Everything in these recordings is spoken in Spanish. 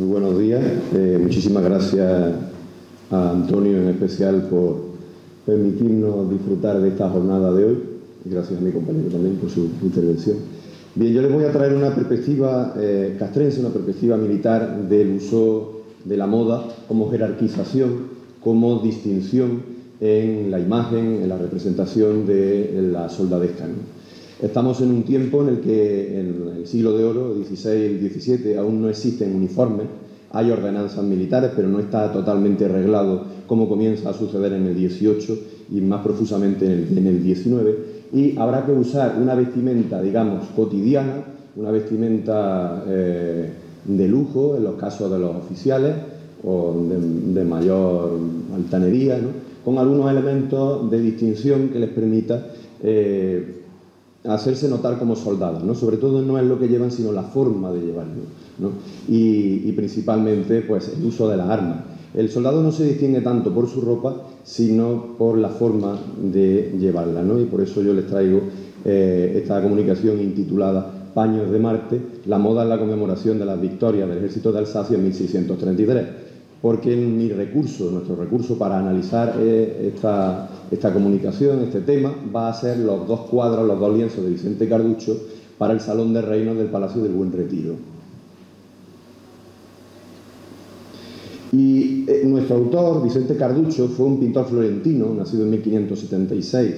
Muy buenos días. Muchísimas gracias a Antonio en especial por permitirnos disfrutar de esta jornada de hoy. Y gracias a mi compañero también por su intervención. Bien, yo les voy a traer una perspectiva castrense, una perspectiva militar del uso de la moda como jerarquización, como distinción en la imagen, en la representación de la soldadesca, ¿no? Estamos en un tiempo en el que, en el siglo de oro, XVI y XVII, aún no existen uniformes, hay ordenanzas militares, pero no está totalmente reglado como comienza a suceder en el XVIII y más profusamente en el XIX, y habrá que usar una vestimenta, digamos, cotidiana, una vestimenta de lujo, en los casos de los oficiales, o de mayor altanería, ¿no?, con algunos elementos de distinción que les permita hacerse notar como soldados, ¿no? Sobre todo no es lo que llevan, sino la forma de llevarlo, ¿no? Y principalmente, pues, el uso de las armas. El soldado no se distingue tanto por su ropa, sino por la forma de llevarla, ¿no? Y por eso yo les traigo esta comunicación intitulada Paños de Marte, la moda en la conmemoración de las victorias del ejército de Alsacia en 1633. Porque nuestro recurso para analizar esta comunicación, este tema, va a ser los dos cuadros, los dos lienzos de Vicente Carducho para el Salón de Reinos del Palacio del Buen Retiro. Y nuestro autor, Vicente Carducho, fue un pintor florentino, nacido en 1576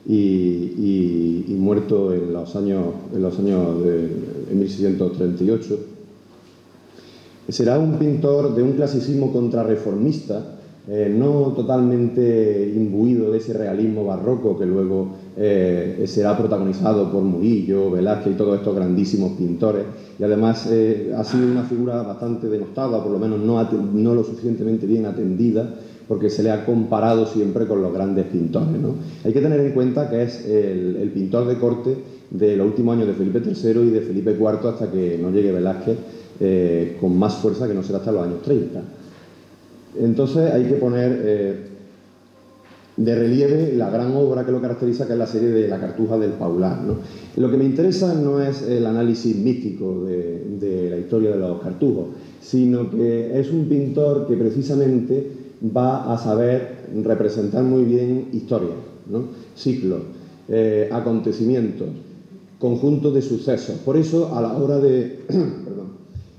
y muerto en los años de 1638. Será un pintor de un clasicismo contrarreformista, no totalmente imbuido de ese realismo barroco que luego será protagonizado por Murillo, Velázquez y todos estos grandísimos pintores, y además ha sido una figura bastante denostada, por lo menos no lo suficientemente bien atendida, porque se le ha comparado siempre con los grandes pintores, ¿no? Hay que tener en cuenta que es el pintor de corte de los últimos años de Felipe III y de Felipe IV hasta que no llegue Velázquez, con más fuerza, que no será hasta los años 30. Entonces hay que poner de relieve la gran obra que lo caracteriza, que es la serie de La Cartuja del Paular, ¿no? Lo que me interesa no es el análisis místico de la historia de los cartujos, sino que es un pintor que precisamente va a saber representar muy bien historias, ¿no?, ciclos, acontecimientos, conjuntos de sucesos. Por eso, a la hora de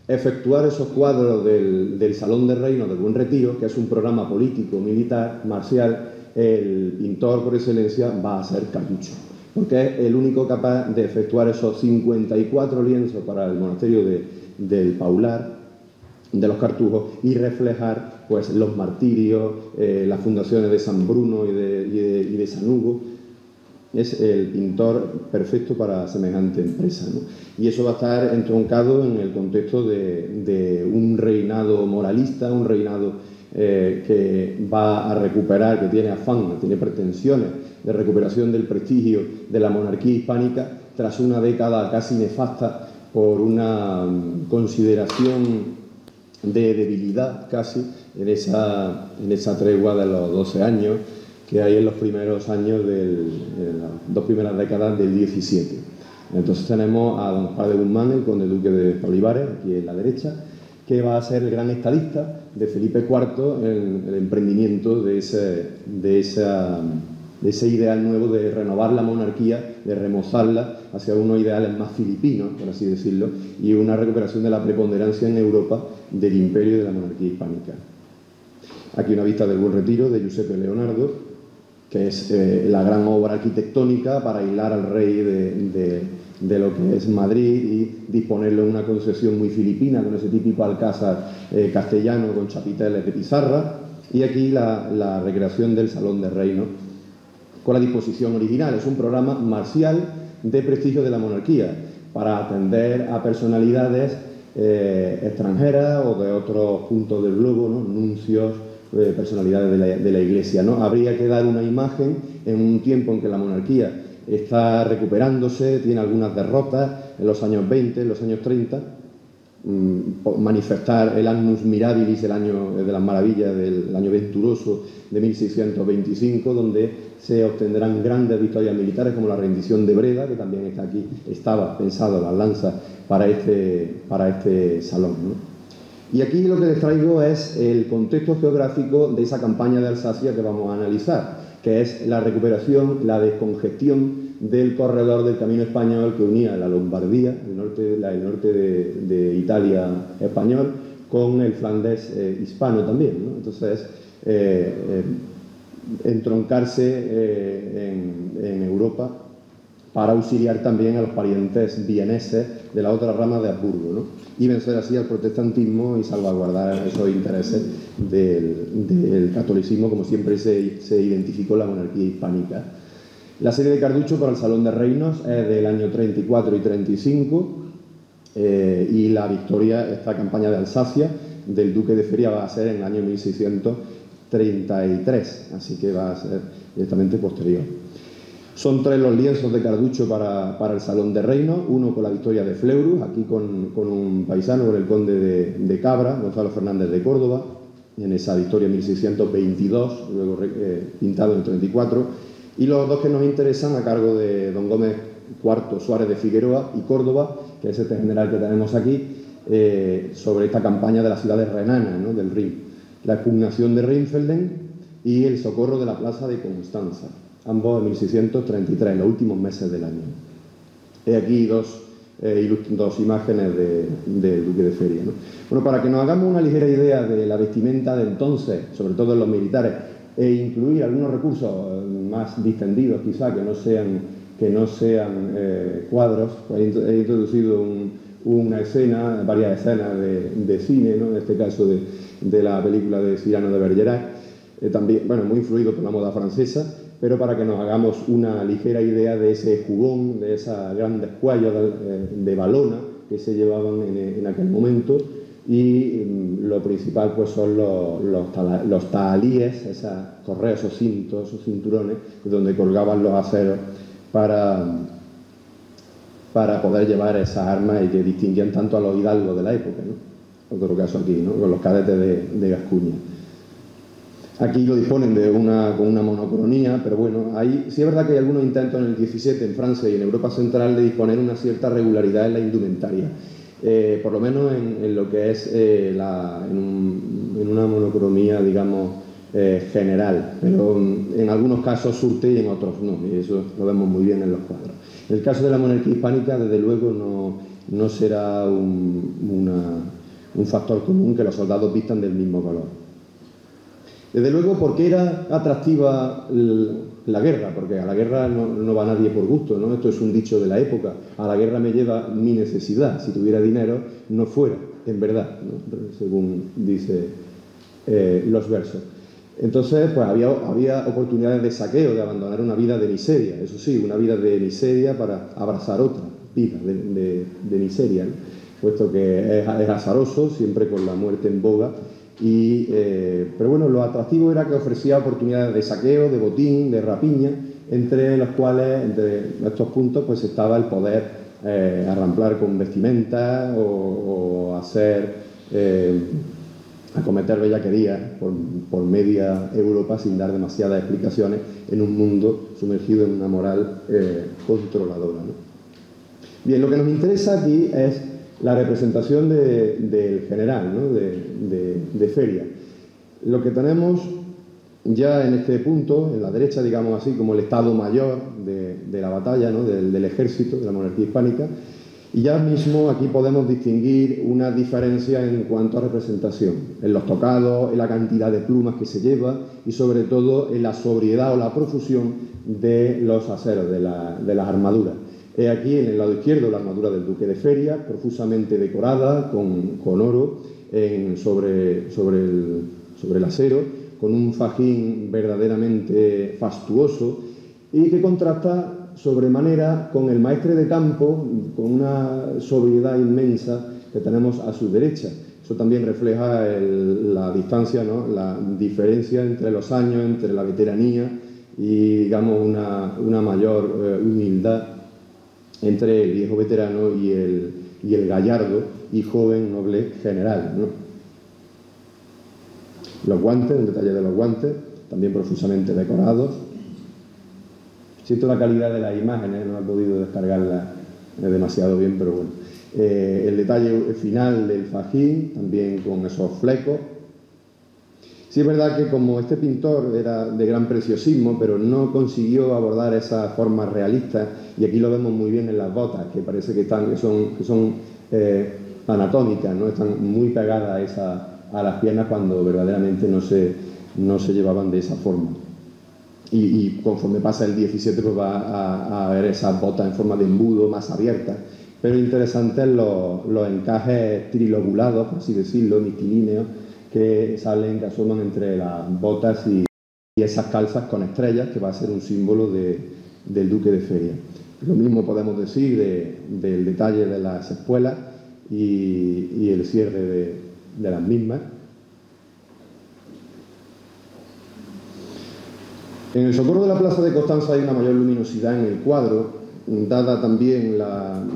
efectuar esos cuadros del Salón de Reinos del Buen Retiro, que es un programa político, militar, marcial, el pintor por excelencia va a ser Carducho, porque es el único capaz de efectuar esos 54 lienzos para el monasterio del Paular, de los cartujos, y reflejar, pues, los martirios, las fundaciones de San Bruno y de San Hugo. Es el pintor perfecto para semejante empresa, ¿no? Y eso va a estar entroncado en el contexto de un reinado moralista, un reinado que va a recuperar, que tiene afán, tiene pretensiones de recuperación del prestigio de la monarquía hispánica tras una década casi nefasta por una consideración de debilidad casi en esa tregua de los 12 años que hay en los primeros años en las dos primeras décadas del 17. Entonces tenemos a don Juan de Guzmán, el conde duque de Olivares, aquí en la derecha, que va a ser el gran estadista de Felipe IV en el emprendimiento de ese ideal nuevo de renovar la monarquía, de remozarla hacia unos ideales más filipinos, por así decirlo, y una recuperación de la preponderancia en Europa del imperio y de la monarquía hispánica. Aquí una vista del Buen Retiro de Giuseppe Leonardo, que es la gran obra arquitectónica para aislar al rey de lo que es Madrid y disponerlo en una concesión muy filipina, con ese típico alcázar castellano con chapiteles de pizarra, y aquí la recreación del Salón de Reinos con la disposición original. Es un programa marcial de prestigio de la monarquía para atender a personalidades extranjeras o de otros puntos del globo, ¿no?, nuncios, personalidades de la Iglesia, ¿no? Habría que dar una imagen en un tiempo en que la monarquía está recuperándose, tiene algunas derrotas en los años 20, en los años 30, manifestar el annus mirabilis, el año de las maravillas, del año venturoso de 1625, donde se obtendrán grandes victorias militares como la rendición de Breda, que también está aquí, estaba pensado las lanzas para este salón, ¿no? Y aquí lo que les traigo es el contexto geográfico de esa campaña de Alsacia que vamos a analizar, que es la recuperación, la descongestión del corredor del camino español que unía la Lombardía, el norte de Italia español, con el Flandes hispano también, ¿no? Entonces, entroncarse en Europa para auxiliar también a los parientes vieneses de la otra rama de Habsburgo, ¿no? Y vencer así al protestantismo y salvaguardar esos intereses del catolicismo, como siempre se identificó la monarquía hispánica. La serie de Carducho para el Salón de Reinos es del año 34 y 35, y la victoria, esta campaña de Alsacia del duque de Feria, va a ser en el año 1633, así que va a ser directamente posterior. Son 3 los lienzos de Carducho para el Salón de Reinos, uno con la victoria de Fleurus, aquí con un paisano, con el conde de Cabra, Gonzalo Fernández de Córdoba, en esa victoria en 1622, luego pintado en el 34, y los 2 que nos interesan a cargo de don Gómez IV Suárez de Figueroa y Córdoba, que es este general que tenemos aquí, sobre esta campaña de las ciudades renanas, ¿no?, del Rin, la expugnación de Rheinfelden y el socorro de la plaza de Constanza, ambos en 1633, los últimos meses del año. He aquí dos imágenes del duque de Feria, ¿no? Bueno, para que nos hagamos una ligera idea de la vestimenta de entonces, sobre todo en los militares, e incluir algunos recursos más distendidos quizá, que no sean cuadros, pues he introducido varias escenas de cine, ¿no?, en este caso de la película de Cyrano de Bergerac, también, bueno, muy influido por la moda francesa, pero para que nos hagamos una ligera idea de ese jubón, de esas grandes cuellos de valona que se llevaban en aquel momento, y lo principal pues son los tahalíes, esas correas, esos cintos, esos cinturones donde colgaban los aceros para poder llevar esas armas y que distinguían tanto a los hidalgos de la época, ¿no? Otro caso aquí, ¿no?, con los cadetes de Gascuña. Aquí lo disponen con una monocronía, pero bueno, sí es verdad que hay algunos intentos en el 17 en Francia y en Europa Central de disponer una cierta regularidad en la indumentaria, por lo menos en lo que es en una monocromía, digamos, general, pero en algunos casos surte y en otros no, y eso lo vemos muy bien en los cuadros. En el caso de la monarquía hispánica, desde luego, no será un factor común que los soldados vistan del mismo color. Desde luego, ¿por qué era atractiva la guerra? Porque a la guerra no va nadie por gusto, ¿no? Esto es un dicho de la época. A la guerra me lleva mi necesidad. Si tuviera dinero, no fuera, en verdad, ¿no?, según dice los versos. Entonces, pues había oportunidades de saqueo, de abandonar una vida de miseria. Eso sí, una vida de miseria para abrazar otra vida de miseria, ¿no?, puesto que es azaroso, siempre con la muerte en boga. Pero bueno, lo atractivo era que ofrecía oportunidades de saqueo, de botín, de rapiña, entre los cuales, entre estos puntos, pues estaba el poder arramplar con vestimentas o acometer bellaquerías por media Europa sin dar demasiadas explicaciones en un mundo sumergido en una moral controladora, ¿no? Bien, lo que nos interesa aquí es la representación del general, ¿no?, de Feria. Lo que tenemos ya en este punto, en la derecha, digamos así, como el estado mayor de la batalla, ¿no?, del ejército, de la monarquía hispánica, y ya mismo aquí podemos distinguir una diferencia en cuanto a representación, en los tocados, en la cantidad de plumas que se lleva y sobre todo en la sobriedad o la profusión de los aceros, de las armaduras. He aquí en el lado izquierdo la armadura del duque de Feria, profusamente decorada con oro sobre el acero, con un fajín verdaderamente fastuoso y que contrasta sobremanera con el maestre de campo, con una sobriedad inmensa que tenemos a su derecha. Eso también refleja la distancia, ¿no?, la diferencia entre los años, entre la veteranía y, digamos, una mayor humildad entre el viejo veterano y el gallardo y joven noble general, ¿no? Los guantes, un detalle de los guantes, también profusamente decorados. Siento la calidad de las imágenes, no he podido descargarlas demasiado bien, pero bueno. El detalle final del fajín, también con esos flecos. Sí es verdad que como este pintor era de gran preciosismo, pero no consiguió abordar esas formas realistas, y aquí lo vemos muy bien en las botas, que parece que son anatómicas, ¿no? Están muy pegadas a las piernas cuando verdaderamente no se llevaban de esa forma. Y conforme pasa el 17 pues va a ver esas botas en forma de embudo más abiertas, pero interesantes los encajes trilobulados, por así decirlo, mictilíneos, que salen, que asoman entre las botas y esas calzas con estrellas, que va a ser un símbolo del duque de Feria. Lo mismo podemos decir del detalle de las espuelas y el cierre de las mismas. En el socorro de la plaza de Constanza hay una mayor luminosidad en el cuadro, dada también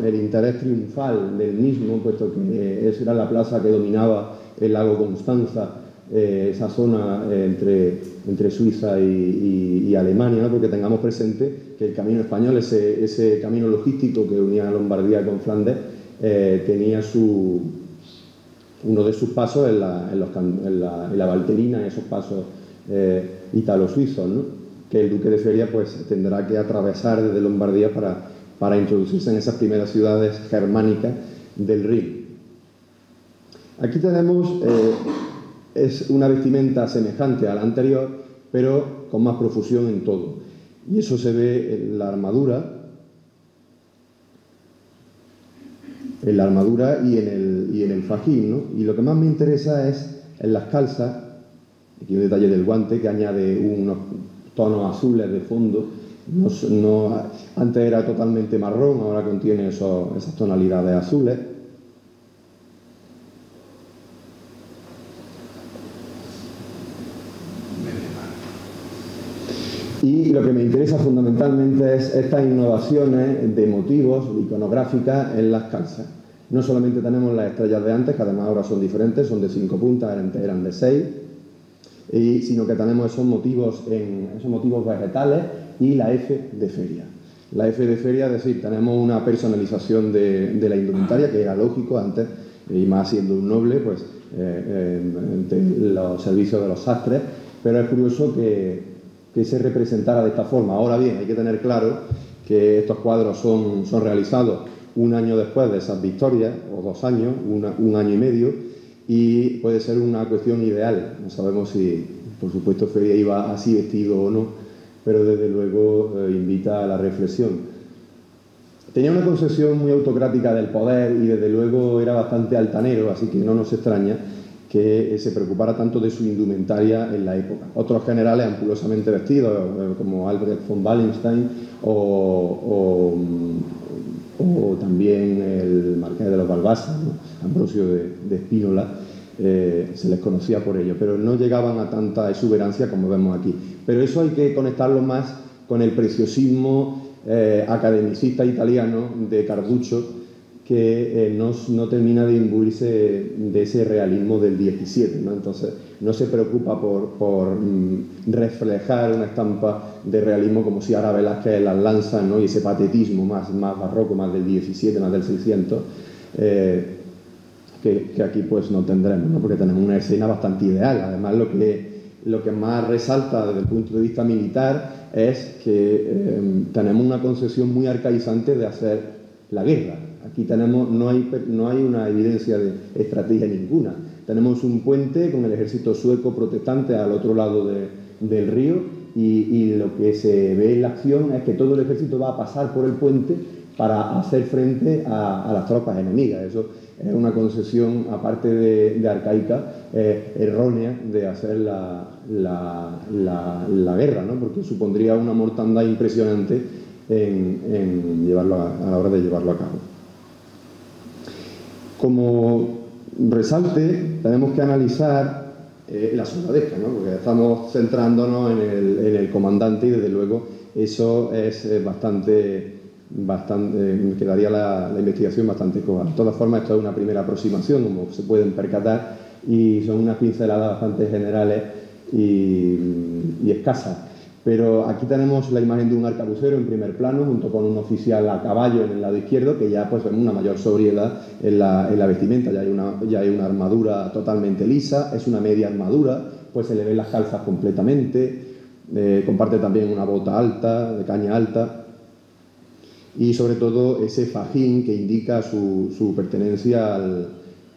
el interés triunfal del mismo, puesto que esa era la plaza que dominaba el lago Constanza, esa zona entre Suiza y Alemania, ¿no? Porque tengamos presente que el camino español, ese camino logístico que unía Lombardía con Flandes, tenía uno de sus pasos en la Valterina, en esos pasos italo-suizos, ¿no? Que el duque de Feria pues tendrá que atravesar desde Lombardía para introducirse en esas primeras ciudades germánicas del Rin. Aquí tenemos es una vestimenta semejante a la anterior, pero con más profusión en todo. Y eso se ve en la armadura y en el fajín, ¿no? Y lo que más me interesa es en las calzas, aquí un detalle del guante que añade unos tonos azules de fondo. Antes era totalmente marrón, ahora contiene esas tonalidades azules. Y lo que me interesa fundamentalmente es estas innovaciones de motivos iconográficas en las calzas. No solamente tenemos las estrellas de antes, que además ahora son diferentes, son de 5 puntas, eran de 6, sino que tenemos esos motivos vegetales y la F de Feria. La F de Feria, es decir, tenemos una personalización de la indumentaria, que era lógico antes, y más siendo un noble, pues los servicios de los sastres, pero es curioso que se representara de esta forma. Ahora bien, hay que tener claro que estos cuadros son realizados un año después de esas victorias, o 2 años, un año y medio, y puede ser una cuestión ideal. No sabemos si, por supuesto, Feria iba así vestido o no, pero desde luego invita a la reflexión. Tenía una concepción muy autocrática del poder y desde luego era bastante altanero, así que no nos extraña que se preocupara tanto de su indumentaria en la época. Otros generales ampulosamente vestidos, como Albrecht von Wallenstein o también el marqués de los Balbasa, ¿no? Ambrosio de Spínola, se les conocía por ello, pero no llegaban a tanta exuberancia como vemos aquí. Pero eso hay que conectarlo más con el preciosismo academicista italiano de Carduccio, que no termina de imbuirse de ese realismo del 17, ¿no? Entonces no se preocupa por reflejar una estampa de realismo como si ahora Velázquez las lanza, ¿no? Y ese patetismo más barroco, más del 17, más del 600, que aquí pues no tendremos, ¿no? Porque tenemos una escena bastante ideal. Además lo que más resalta desde el punto de vista militar es que tenemos una concepción muy arcaizante de hacer la guerra. Aquí no hay una evidencia de estrategia ninguna. Tenemos un puente con el ejército sueco protestante al otro lado del río y lo que se ve en la acción es que todo el ejército va a pasar por el puente para hacer frente a las tropas enemigas. Eso es una concepción, aparte de arcaica, errónea de hacer la guerra, ¿no? Porque supondría una mortandad impresionante en llevarlo a la hora de llevarlo a cabo. Como resalte, tenemos que analizar la soldadesca, ¿no? Porque estamos centrándonos en el comandante y desde luego eso es bastante quedaría la investigación bastante coja. De todas formas, esto es una primera aproximación, como se pueden percatar, y son unas pinceladas bastante generales y escasas. Pero aquí tenemos la imagen de un arcabucero en primer plano, junto con un oficial a caballo en el lado izquierdo, que ya pues vemos una mayor sobriedad en la vestimenta. Ya hay una armadura totalmente lisa, es una media armadura, pues se le ven las calzas completamente, comparte también una bota alta, de caña alta, y sobre todo ese fajín que indica su pertenencia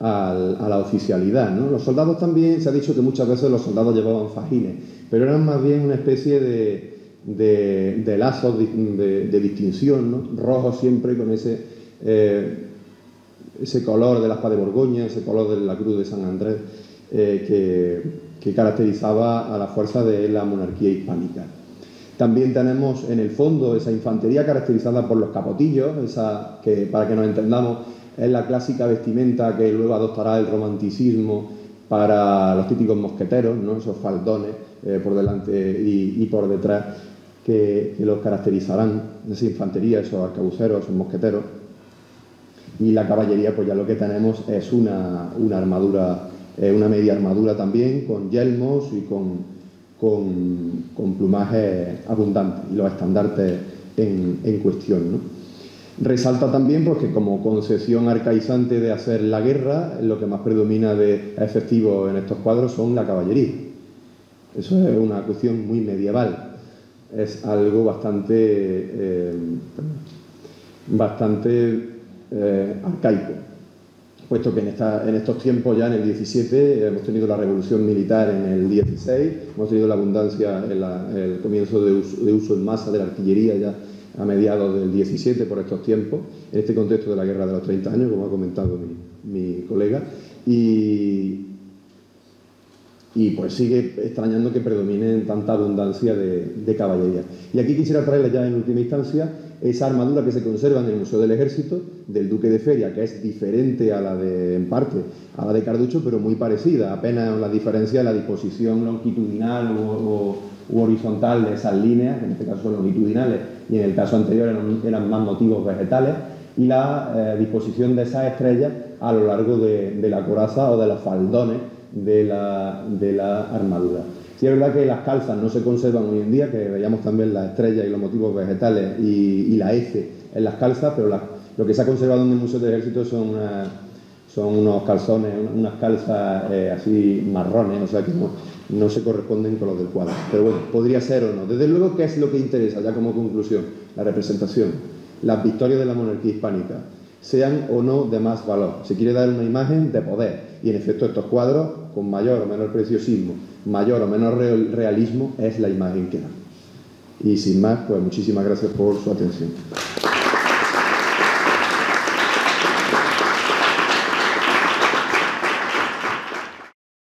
a la oficialidad, ¿no? Los soldados también, se ha dicho que muchas veces los soldados llevaban fajines, pero eran más bien una especie de lazos de distinción, ¿no? Rojos siempre, con ese color de la espada de Borgoña, ese color de la cruz de San Andrés, que caracterizaba a la fuerza de la monarquía hispánica. También tenemos en el fondo esa infantería caracterizada por los capotillos, que, para que nos entendamos, es la clásica vestimenta que luego adoptará el romanticismo para los típicos mosqueteros, ¿no? Esos faldones por delante y por detrás que los caracterizarán, esa infantería, esos arcabuceros, esos mosqueteros. Y la caballería, pues ya lo que tenemos es una armadura, una media armadura también, con yelmos y con plumaje abundante y los estandartes en cuestión, ¿no? Resalta también porque como concepción arcaizante de hacer la guerra, lo que más predomina de efectivo en estos cuadros son la caballería. Eso es una cuestión muy medieval, es algo bastante arcaico, puesto que en estos tiempos, ya en el 17, hemos tenido la revolución militar en el 16, hemos tenido la abundancia, el comienzo de uso en masa de la artillería ya a mediados del 17 por estos tiempos, en este contexto de la Guerra de los 30 años, como ha comentado mi colega, y pues sigue extrañando que predomine tanta abundancia de caballería. Y aquí quisiera traerles ya en última instancia esa armadura que se conserva en el Museo del Ejército del Duque de Feria, que es diferente en parte a la de Carducho, pero muy parecida, apenas la diferencia de la disposición longitudinal u horizontal de esas líneas, que en este caso son longitudinales y en el caso anterior eran más motivos vegetales, y la disposición de esas estrellas a lo largo de la coraza o de los faldones de la armadura. Sí es verdad que las calzas no se conservan hoy en día, que veíamos también las estrellas y los motivos vegetales y la F en las calzas, pero lo que se ha conservado en el Museo del Ejército son unos calzones, unas calzas así marrones, o sea que no se corresponden con los del cuadro. Pero bueno, podría ser o no. Desde luego, ¿qué es lo que interesa ya como conclusión? La representación, las victorias de la monarquía hispánica, sean o no de más valor. Se quiere dar una imagen de poder, y en efecto estos cuadros, con mayor o menor preciosismo, mayor o menor realismo, es la imagen que dan. Y sin más, pues muchísimas gracias por su atención.